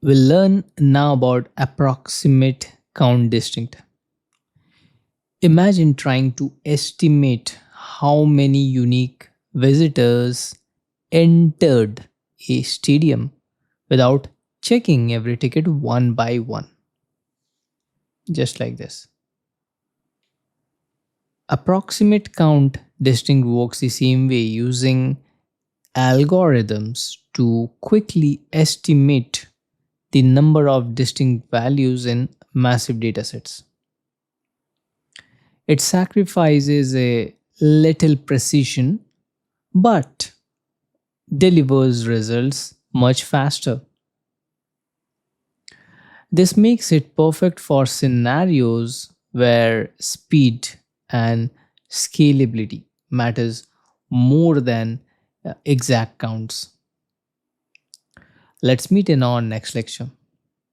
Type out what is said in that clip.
We'll learn now about approximate count distinct. Imagine trying to estimate how many unique visitors entered a stadium without checking every ticket one by one, just like this. Approximate count distinct works the same way using algorithms to quickly estimate the number of distinct values in massive datasets. It sacrifices a little precision but delivers results much faster. This makes it perfect for scenarios where speed and scalability matters more than exact counts. Let's meet in our next lecture.